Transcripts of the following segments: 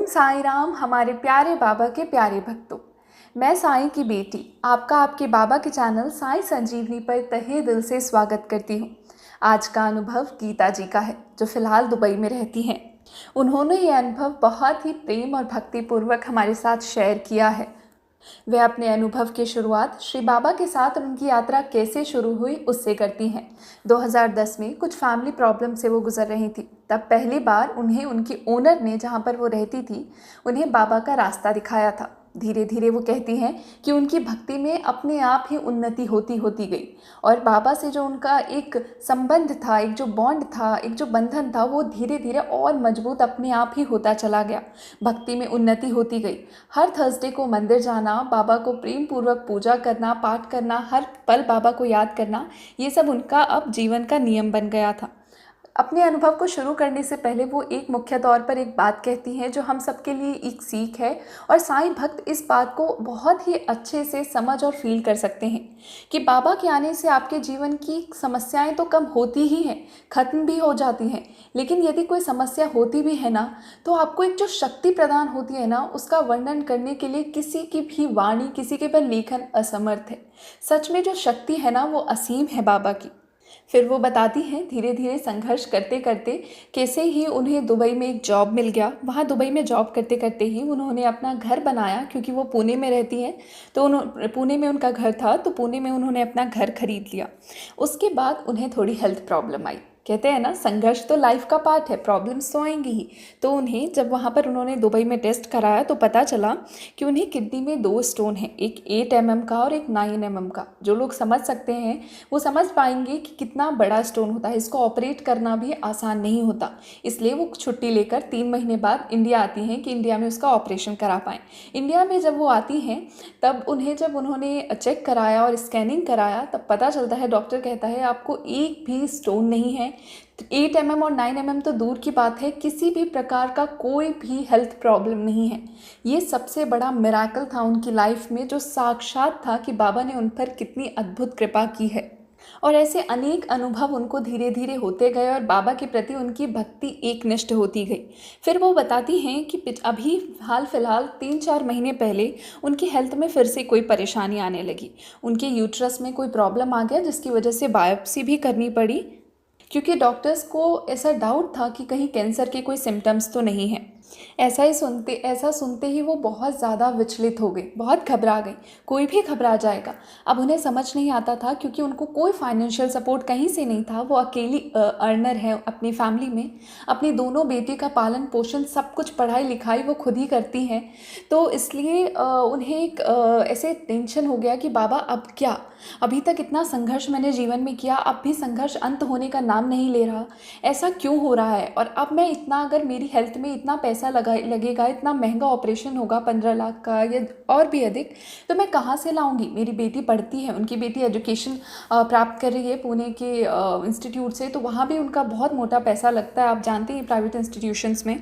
ओम साई राम हमारे प्यारे बाबा के प्यारे भक्तों। मैं साईं की बेटी आपका आपके बाबा के चैनल साईं संजीवनी पर तहे दिल से स्वागत करती हूँ। आज का अनुभव गीता जी का है जो फ़िलहाल दुबई में रहती हैं। उन्होंने ये अनुभव बहुत ही प्रेम और भक्तिपूर्वक हमारे साथ शेयर किया है। वे अपने अनुभव की शुरुआत श्री बाबा के साथ उनकी यात्रा कैसे शुरू हुई उससे करती हैं। 2010 में कुछ फैमिली प्रॉब्लम से वो गुजर रही थी। तब पहली बार उन्हें उनकी ओनर ने, जहाँ पर वो रहती थी, उन्हें बाबा का रास्ता दिखाया था। धीरे धीरे वो कहती हैं कि उनकी भक्ति में अपने आप ही उन्नति होती होती गई और बाबा से जो उनका एक संबंध था, एक जो बॉन्ड था, एक जो बंधन था, वो धीरे धीरे और मजबूत अपने आप ही होता चला गया। भक्ति में उन्नति होती गई। हर थर्सडे को मंदिर जाना, बाबा को प्रेम पूर्वक पूजा करना, पाठ करना, हर पल बाबा को याद करना, ये सब उनका अब जीवन का नियम बन गया था। अपने अनुभव को शुरू करने से पहले वो एक मुख्य तौर पर एक बात कहती हैं जो हम सबके लिए एक सीख है और साईं भक्त इस बात को बहुत ही अच्छे से समझ और फील कर सकते हैं कि बाबा के आने से आपके जीवन की समस्याएं तो कम होती ही हैं, ख़त्म भी हो जाती हैं, लेकिन यदि कोई समस्या होती भी है ना, तो आपको एक जो शक्ति प्रदान होती है ना, उसका वर्णन करने के लिए किसी की भी वाणी, किसी के पर लेखन असमर्थ है। सच में जो शक्ति है ना, वो असीम है बाबा की। फिर वो बताती हैं धीरे धीरे संघर्ष करते करते कैसे ही उन्हें दुबई में एक जॉब मिल गया। वहाँ दुबई में जॉब करते करते ही उन्होंने अपना घर बनाया, क्योंकि वो पुणे में रहती हैं, तो पुणे में उनका घर था, तो पुणे में उन्होंने अपना घर खरीद लिया। उसके बाद उन्हें थोड़ी हेल्थ प्रॉब्लम आई। कहते हैं ना, संघर्ष तो लाइफ का पार्ट है, प्रॉब्लम्स तो आएंगी ही। तो उन्हें जब वहाँ पर उन्होंने दुबई में टेस्ट कराया तो पता चला कि उन्हें किडनी में 2 स्टोन हैं, एक 8 mm का और एक 9 mm का। जो लोग समझ सकते हैं वो समझ पाएंगे कि कितना बड़ा स्टोन होता है। इसको ऑपरेट करना भी आसान नहीं होता, इसलिए वो छुट्टी लेकर 3 महीने बाद इंडिया आती हैं कि इंडिया में उसका ऑपरेशन करा पाएँ। इंडिया में जब वो आती हैं तब जब उन्होंने चेक कराया और स्कैनिंग कराया तब पता चलता है, डॉक्टर कहता है आपको एक भी स्टोन नहीं है। 8 mm और 9 mm तो दूर की बात है, किसी भी प्रकार का कोई भी हेल्थ प्रॉब्लम नहीं है। ये सबसे बड़ा मिरेकल था उनकी लाइफ में, जो साक्षात था कि बाबा ने उन पर कितनी अद्भुत कृपा की है। और ऐसे अनेक अनुभव उनको धीरे धीरे होते गए और बाबा के प्रति उनकी भक्ति एकनिष्ठ होती गई। फिर वो बताती हैं कि अभी हाल फिलहाल 3-4 महीने पहले उनकी हेल्थ में फिर से कोई परेशानी आने लगी। उनके यूट्रस में कोई प्रॉब्लम आ गया, जिसकी वजह से बायोप्सी भी करनी पड़ी, क्योंकि डॉक्टर्स को ऐसा डाउट था कि कहीं कैंसर के कोई सिम्टम्स तो नहीं हैं। ऐसा सुनते ही वो बहुत ज़्यादा विचलित हो गई, बहुत घबरा गई। कोई भी घबरा जाएगा। अब उन्हें समझ नहीं आता था, क्योंकि उनको कोई फाइनेंशियल सपोर्ट कहीं से नहीं था। वो अकेली अर्नर है अपनी फैमिली में। अपनी दोनों बेटी का पालन पोषण, सब कुछ, पढ़ाई लिखाई वो खुद ही करती हैं। तो इसलिए उन्हें एक ऐसे टेंशन हो गया कि बाबा अब क्या, अभी तक इतना संघर्ष मैंने जीवन में किया, अब भी संघर्ष अंत होने का नाम नहीं ले रहा, ऐसा क्यों हो रहा है? और अब मैं इतना, अगर मेरी हेल्थ में इतना पैसा लगेगा, इतना महंगा ऑपरेशन होगा 15 लाख का या और भी अधिक, तो मैं कहाँ से लाऊंगी? मेरी बेटी पढ़ती है, उनकी बेटी एजुकेशन प्राप्त कर रही है पुणे के इंस्टीट्यूट से, तो वहाँ भी उनका बहुत मोटा पैसा लगता है, आप जानते हैं प्राइवेट इंस्टीट्यूशंस में।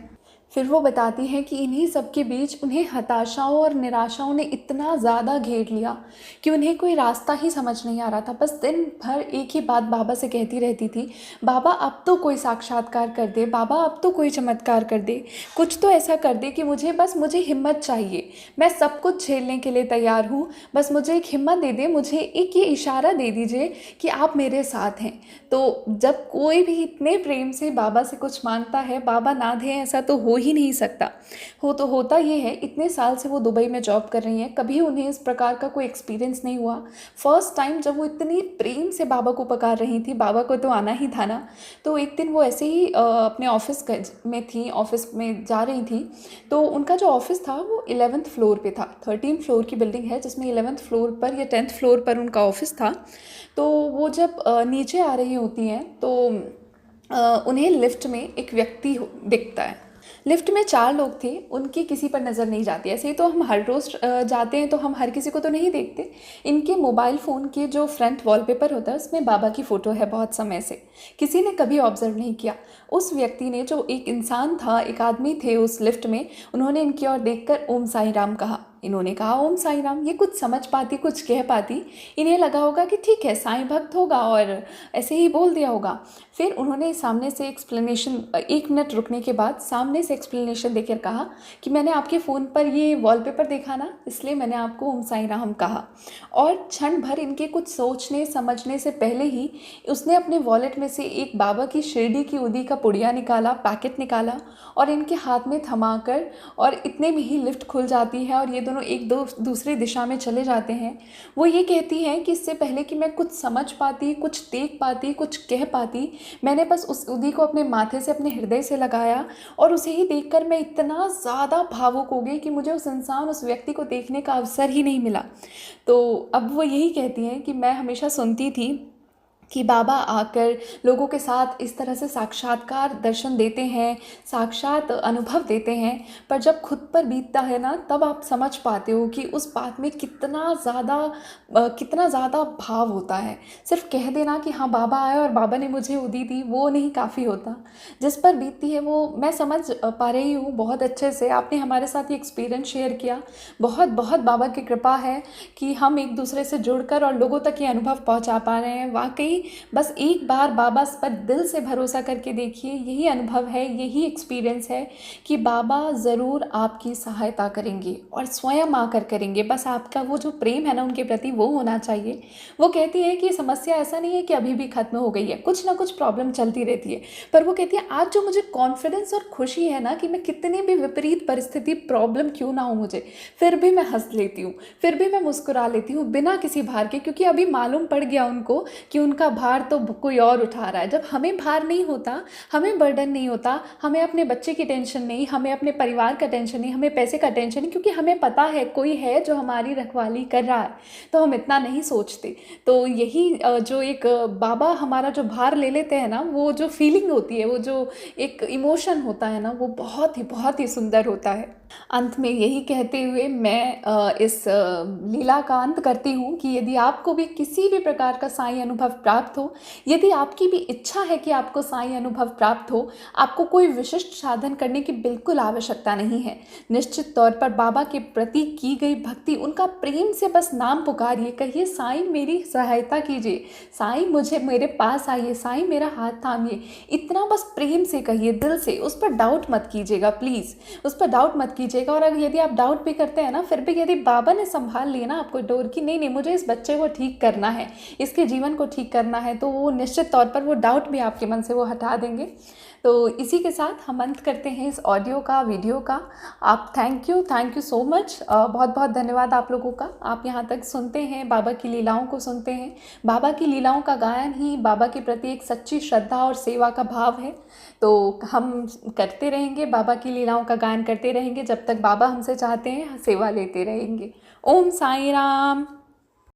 फिर वो बताती हैं कि इन्हीं सब के बीच उन्हें हताशाओं और निराशाओं ने इतना ज़्यादा घेर लिया कि उन्हें कोई रास्ता ही समझ नहीं आ रहा था। बस दिन भर एक ही बात बाबा से कहती रहती थी, बाबा अब तो कोई साक्षात्कार कर दे, बाबा अब तो कोई चमत्कार कर दे, कुछ तो ऐसा कर दे कि मुझे हिम्मत चाहिए, मैं सब कुछ झेलने के लिए तैयार हूँ, बस मुझे एक हिम्मत दे दे, मुझे एक ये इशारा दे दीजिए कि आप मेरे साथ हैं। तो जब कोई भी इतने प्रेम से बाबा से कुछ मांगता है, बाबा ना दें ऐसा तो हो ही नहीं सकता। होता ये है, इतने साल से वो दुबई में जॉब कर रही हैं, कभी उन्हें इस प्रकार का कोई एक्सपीरियंस नहीं हुआ। फर्स्ट टाइम जब वो इतनी प्रेम से बाबा को पुकार रही थी, बाबा को तो आना ही था ना, तो एक दिन वो ऐसे ही अपने ऑफिस में जा रही थी, तो उनका जो ऑफिस था वो 11th फ्लोर पे था। 13 फ्लोर की बिल्डिंग है, जिसमें 11th फ्लोर पर या 10th फ्लोर पर उनका ऑफिस था। तो वो जब नीचे आ रही होती हैं तो उन्हें लिफ्ट में एक व्यक्ति दिखता है। लिफ्ट में 4 लोग थे, उनकी किसी पर नज़र नहीं जाती। ऐसे ही तो हम हर रोज़ जाते हैं तो हम हर किसी को तो नहीं देखते। इनके मोबाइल फ़ोन के जो फ्रंट वॉलपेपर होता है उसमें बाबा की फ़ोटो है बहुत समय से, किसी ने कभी ऑब्जर्व नहीं किया। उस व्यक्ति ने, जो एक इंसान था, एक आदमी थे उस लिफ्ट में, उन्होंने इनकी ओर देखकर ओम साई राम कहा। इन्होंने कहा ओम साईं राम। ये कुछ समझ पाती, कुछ कह पाती, इन्हें लगा होगा कि ठीक है साईं भक्त होगा और ऐसे ही बोल दिया होगा। फिर उन्होंने सामने से एक्सप्लेनेशन, 1 मिनट रुकने के बाद सामने से एक्सप्लेनेशन देकर कहा कि मैंने आपके फ़ोन पर ये वॉलपेपर देखा ना, इसलिए मैंने आपको ओम साईं राम कहा। और क्षण भर इनके कुछ सोचने समझने से पहले ही उसने अपने वॉलेट में से एक बाबा की शिरडी की उदी का पुड़िया निकाला, पैकेट निकाला और इनके हाथ में थमाकर, और इतने में ही लिफ्ट खुल जाती है और ये दोनों एक दूसरे दिशा में चले जाते हैं। वो ये कहती हैं कि इससे पहले कि मैं कुछ समझ पाती, कुछ देख पाती, कुछ कह पाती, मैंने बस उस उदी को अपने माथे से, अपने हृदय से लगाया और उसे ही देखकर मैं इतना ज़्यादा भावुक हो गई कि मुझे उस इंसान, उस व्यक्ति को देखने का अवसर ही नहीं मिला। तो अब वो यही कहती हैं कि मैं हमेशा सुनती थी कि बाबा आकर लोगों के साथ इस तरह से साक्षात्कार दर्शन देते हैं, साक्षात अनुभव देते हैं, पर जब खुद पर बीतता है ना, तब आप समझ पाते हो कि उस बात में कितना ज़्यादा भाव होता है। सिर्फ कह देना कि हाँ बाबा आए और बाबा ने मुझे उदी दी, वो नहीं काफ़ी होता। जिस पर बीतती है वो मैं समझ पा रही हूँ बहुत अच्छे से। आपने हमारे साथ ये एक्सपीरियंस शेयर किया, बहुत बहुत बाबा की कृपा है कि हम एक दूसरे से जुड़कर और लोगों तक ये अनुभव पहुँचा पा रहे हैं। वाकई बस एक बार बाबा पर दिल से भरोसा करके देखिए, यही अनुभव है, यही एक्सपीरियंस है कि बाबा ज़रूर आपकी सहायता करेंगे और स्वयं आकर करेंगे। बस आपका वो जो प्रेम है ना उनके प्रति, वो होना चाहिए। वो कहती है कि समस्या ऐसा नहीं है कि अभी भी ख़त्म हो गई है, कुछ ना कुछ प्रॉब्लम चलती रहती है, पर वो कहती है आज जो मुझे कॉन्फिडेंस और खुशी है ना कि मैं कितनी भी विपरीत परिस्थिति, प्रॉब्लम क्यों ना हो मुझे, फिर भी मैं हंस लेती हूँ, फिर भी मैं मुस्कुरा लेती हूँ बिना किसी भार के, क्योंकि अभी मालूम पड़ गया उनको कि उनका भार तो कोई और उठा रहा है। जब हमें भार नहीं होता, हमें बर्डन नहीं होता, हमें अपने बच्चे की टेंशन नहीं, हमें अपने परिवार का टेंशन नहीं, हमें पैसे का टेंशन नहीं, क्योंकि हमें पता है कोई है जो हमारी रखवाली कर रहा है, तो हम इतना नहीं सोचते। तो यही जो एक बाबा हमारा जो भार ले लेते हैं ना, वो जो फीलिंग होती है, वो जो एक इमोशन होता है ना, वो बहुत ही सुंदर होता है। अंत में यही कहते हुए मैं इस लीला का अंत करती हूँ कि यदि आपको भी किसी भी प्रकार का साईं अनुभव प्राप्त हो, यदि आपकी भी इच्छा है कि आपको साईं अनुभव प्राप्त हो, आपको कोई विशिष्ट साधन करने की बिल्कुल आवश्यकता नहीं है। निश्चित तौर पर बाबा के प्रति की गई भक्ति, उनका प्रेम से बस नाम पुकारिए, कहिए साईं मेरी सहायता कीजिए, साईं मुझे मेरे पास आइए, साईं मेरा हाथ थामिए। इतना बस प्रेम से कहिए, दिल से। उस पर डाउट मत कीजिएगा प्लीज़, उस पर डाउट मत कीजिएगा। और अगर यदि आप डाउट भी करते हैं ना, फिर भी यदि बाबा ने संभाल लिया ना आपको डोर की, नहीं मुझे इस बच्चे को ठीक करना है, इसके जीवन को ठीक करना है, तो वो निश्चित तौर पर वो डाउट भी आपके मन से वो हटा देंगे। तो इसी के साथ हम अंत करते हैं इस ऑडियो का, वीडियो का। आप थैंक यू सो मच, बहुत बहुत धन्यवाद आप लोगों का। आप यहाँ तक सुनते हैं, बाबा की लीलाओं को सुनते हैं। बाबा की लीलाओं का गायन ही बाबा के प्रति एक सच्ची श्रद्धा और सेवा का भाव है। तो हम करते रहेंगे, बाबा की लीलाओं का गायन करते रहेंगे, जब तक बाबा हमसे चाहते हैं सेवा लेते रहेंगे। ओम साईं राम।